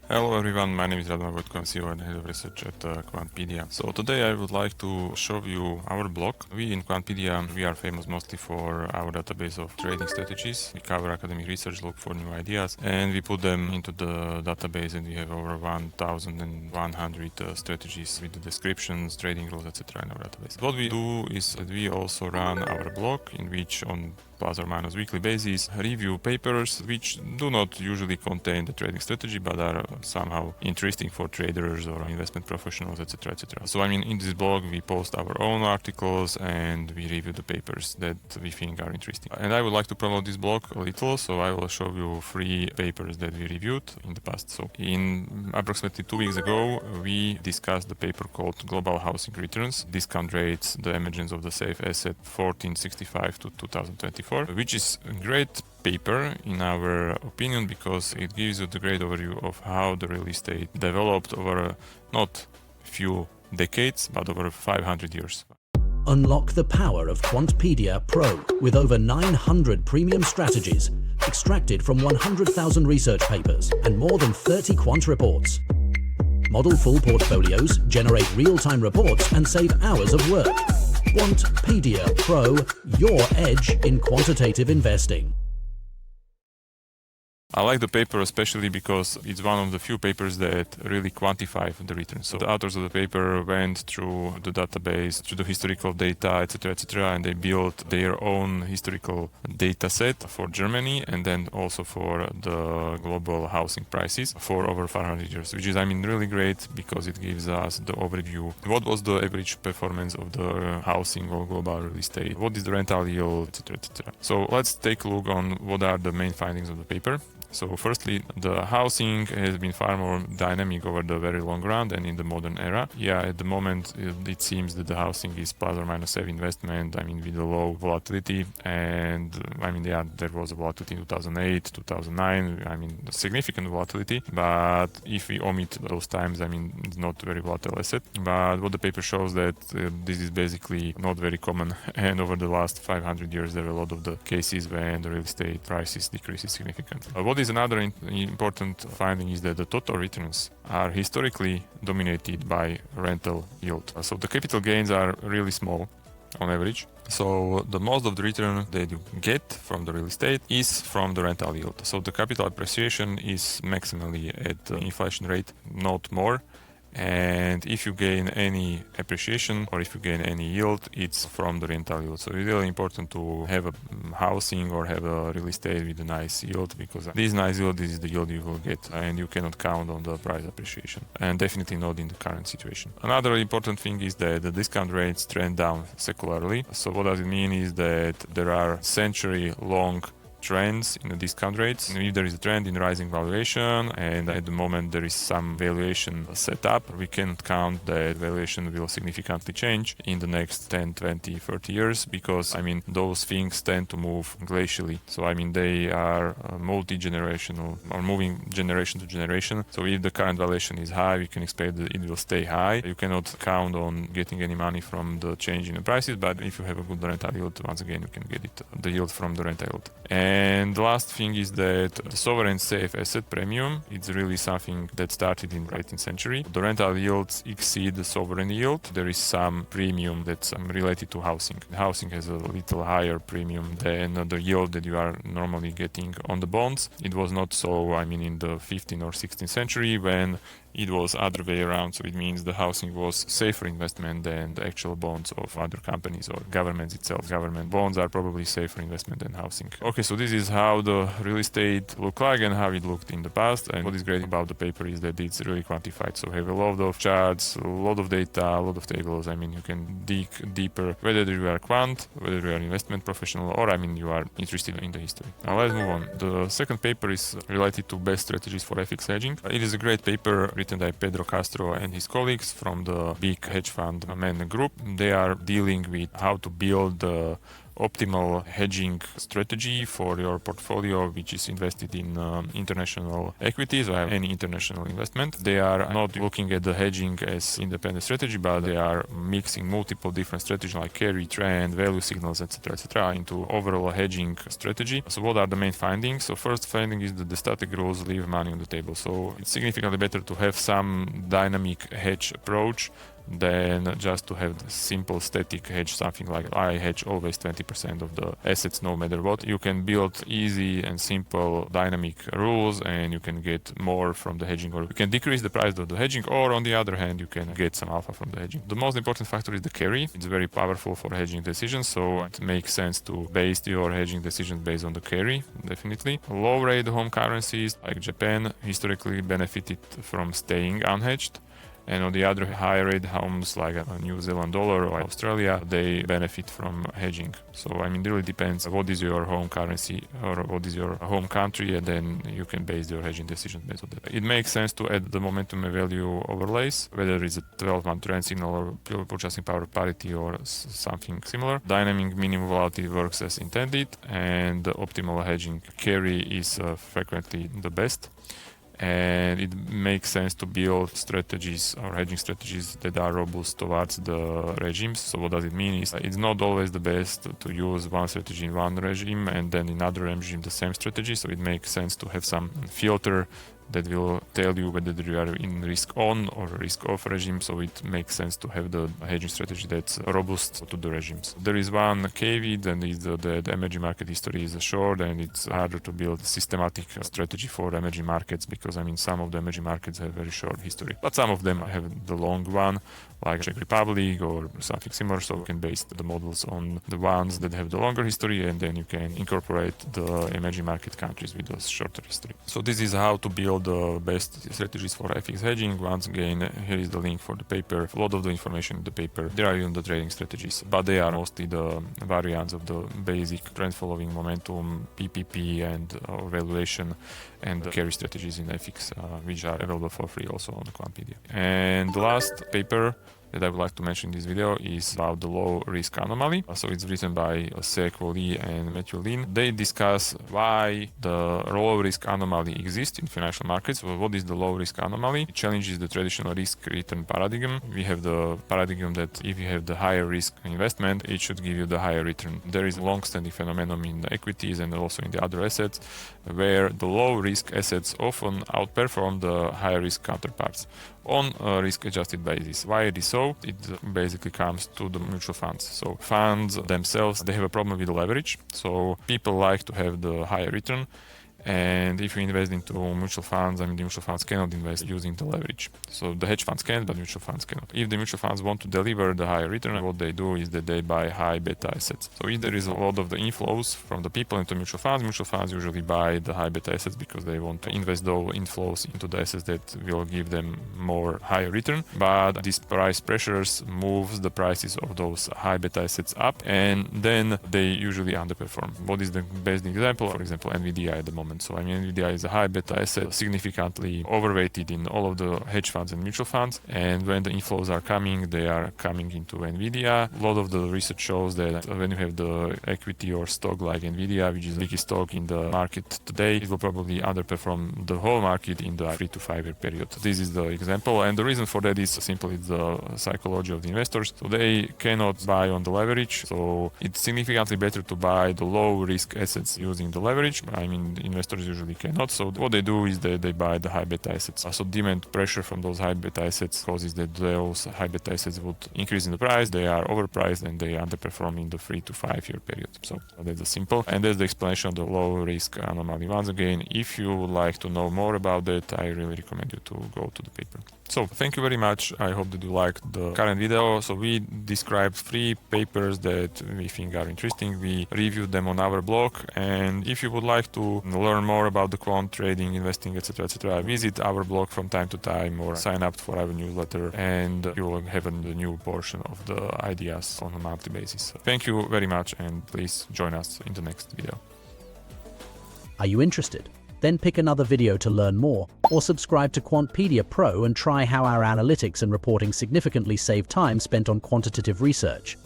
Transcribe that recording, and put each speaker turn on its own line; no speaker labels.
Hello everyone, my name is Radovan Vojtko, I'm CEO and Head of Research at Quantpedia. So today I would like to show you our blog. We in Quantpedia, we are famous mostly for our database of trading strategies. We cover academic research, look for new ideas, and we put them into the database, and we have over 1,100 strategies with the descriptions, trading rules, etc. in our database. What we do is that we also run our blog, in which on plus or minus weekly basis review papers which do not usually contain the trading strategy but are somehow interesting for traders or investment professionals, etc., etc. So in this blog we post our own articles and we review the papers that we think are interesting. And I would like to promote this blog a little, so I will show you 3 papers that we reviewed in the past. So in approximately 2 weeks ago we discussed the paper called Global Housing Returns, Discount Rates, the Emergence of the Safe Asset 1465 to 2024, which is a great paper in our opinion because it gives you the great overview of how the real estate developed over not few decades but over 500 years.
Unlock the power of Quantpedia Pro with over 900 premium strategies extracted from 100,000 research papers and more than 30 quant reports. Model full portfolios, generate real-time reports and save hours of work. Quantpedia Pro, your edge in quantitative investing.
I like the paper especially because it's one of the few papers that really quantify the returns. So the authors of the paper went through the database, through the historical data, etc., and they built their own historical data set for Germany and then also for the global housing prices for over 500 years, which is, really great because it gives us the overview. What was the average performance of the housing or global real estate? What is the rental yield, etc., etc. So let's take a look on what are the main findings of the paper. So firstly, the housing has been far more dynamic over the very long run than in the modern era. Yeah, at the moment it seems that the housing is plus or minus safe investment, with a low volatility. And there was a volatility in 2008, 2009, significant volatility. But if we omit those times, it's not very volatile asset. But what the paper shows that this is basically not very common. And over the last 500 years, there are a lot of the cases when the real estate prices decreases significantly. What is another important finding is that the total returns are historically dominated by rental yield. So the capital gains are really small on average. So the most of the return that you get from the real estate is from the rental yield. So the capital appreciation is maximally at the inflation rate, not more. And if you gain any appreciation or if you gain any yield, it's from the rental yield. So it's really important to have a housing or have a real estate with a nice yield, because this nice yield is the yield you will get and you cannot count on the price appreciation, and definitely not in the current situation. Another important thing is that the discount rates trend down secularly. So what does it mean is that there are century-long trends in the discount rates. If there is a trend in rising valuation and at the moment there is some valuation set up, we can count that valuation will significantly change in the next 10, 20, 30 years because those things tend to move glacially. So they are multi-generational or moving generation to generation. So if the current valuation is high, we can expect that it will stay high. You cannot count on getting any money from the change in the prices, but if you have a good rental yield, once again you can get the yield from the rental yield. And the last thing is that the sovereign safe asset premium, it's really something that started in the 18th century. The rental yields exceed the sovereign yield. There is some premium that's related to housing. Housing has a little higher premium than the yield that you are normally getting on the bonds. It was not so, in the 15th or 16th century when it was other way around. So it means the housing was safer investment than the actual bonds of other companies or governments itself. Government bonds are probably safer investment than housing. Okay, so this is how the real estate looked like and how it looked in the past. And what is great about the paper is that it's really quantified. So we have a lot of charts, a lot of data, a lot of tables. You can dig deeper, whether you are quant, whether you are investment professional, or you are interested in the history. Now let's move on. The second paper is related to best strategies for FX hedging. It is a great paper written by Pedro Castro and his colleagues from the big hedge fund man group. They are dealing with how to build the optimal hedging strategy for your portfolio, which is invested in international equities or any international investment. They are not looking at the hedging as independent strategy, but they are mixing multiple different strategies like carry, trend, value signals, etc., into overall hedging strategy. So what are the main findings? So first finding is that the static rules leave money on the table. So it's significantly better to have some dynamic hedge approach than just to have the simple static hedge, something like I hedge always 20% of the assets no matter what. You can build easy and simple dynamic rules and you can get more from the hedging, or you can decrease the price of the hedging, or on the other hand you can get some alpha from the hedging. The most important factor is the carry. It's very powerful for hedging decisions, so it makes sense to base your hedging decisions based on the carry, definitely. Low rate home currencies like Japan historically benefited from staying unhedged. And on the other, high rate homes like a New Zealand dollar or Australia, they benefit from hedging. So, I mean, it really depends what is your home currency or what is your home country, and then you can base your hedging decisions based on that. It makes sense to add the momentum and value overlays, whether it's a 12-month trend signal or pure purchasing power parity or something similar. Dynamic minimum volatility works as intended, and the optimal hedging carry is frequently the best. And it makes sense to build strategies or hedging strategies that are robust towards the regimes. So what does it mean is it's not always the best to use one strategy in one regime and then in another regime the same strategy. So it makes sense to have some filter that will tell you whether you are in risk on or risk off regime. So it makes sense to have the hedging strategy that's robust to the regimes. There is one caveat, and is the emerging market history is short, and it's harder to build a systematic strategy for emerging markets because, I mean, some of the emerging markets have very short history, but some of them have the long one, like Czech Republic or something similar. So you can base the models on the ones that have the longer history, and then you can incorporate the emerging market countries with a shorter history. So this is how to build the best strategies for FX hedging. Once again, here is the link for the paper. A lot of the information in the paper. There are even the trading strategies, but they are mostly the variants of the basic trend following, momentum, PPP, and valuation, and the carry strategies in FX, which are available for free also on the Quantpedia. And the last paper that I would like to mention in this video is about the low-risk anomaly. So it's written by Sequo Lee and Matthew Lin. They discuss why the low-risk anomaly exists in financial markets. Well, what is the low-risk anomaly? It challenges the traditional risk-return paradigm. We have the paradigm that if you have the higher risk investment, it should give you the higher return. There is a long-standing phenomenon in the equities and also in the other assets where the low-risk assets often outperform the high-risk counterparts on a risk-adjusted basis. Why it is so? It basically comes to the mutual funds. So funds themselves, they have a problem with the leverage. So people like to have the higher return. And if you invest into mutual funds, I mean, the mutual funds cannot invest using the leverage. So the hedge funds can, but mutual funds cannot. If the mutual funds want to deliver the higher return, what they do is that they buy high beta assets. So if there is a lot of the inflows from the people into mutual funds usually buy the high beta assets because they want to invest those inflows into the assets that will give them more higher return. But these price pressures moves the prices of those high beta assets up, and then they usually underperform. What is the best example? For example, NVIDIA at the moment. So I mean, NVIDIA is a high beta asset, significantly overweighted in all of the hedge funds and mutual funds. And when the inflows are coming, they are coming into NVIDIA. A lot of the research shows that when you have the equity or stock like NVIDIA, which is the biggest stock in the market today, it will probably underperform the whole market in the 3 to 5 year period. This is the example. And the reason for that is simply the psychology of the investors. So they cannot buy on the leverage. So it's significantly better to buy the low risk assets using the leverage. I mean, investors usually cannot. So what they do is they buy the high beta assets. So demand pressure from those high beta assets causes that those high beta assets would increase in the price. They are overpriced and they underperform in the 3 to 5 year period. So that's the simple. And that's the explanation of the low risk anomaly. Once again, if you would like to know more about that, I really recommend you to go to the paper. So thank you very much. I hope that you liked the current video. So we described 3 papers that we think are interesting. We reviewed them on our blog. And if you would like to learn more about the quant trading, investing, etc., visit our blog from time to time or sign up for our newsletter, and you will have a new portion of the ideas on a monthly basis. So thank you very much, and please join us in the next video.
Are you interested? Then pick another video to learn more, or subscribe to Quantpedia Pro and try how our analytics and reporting significantly save time spent on quantitative research.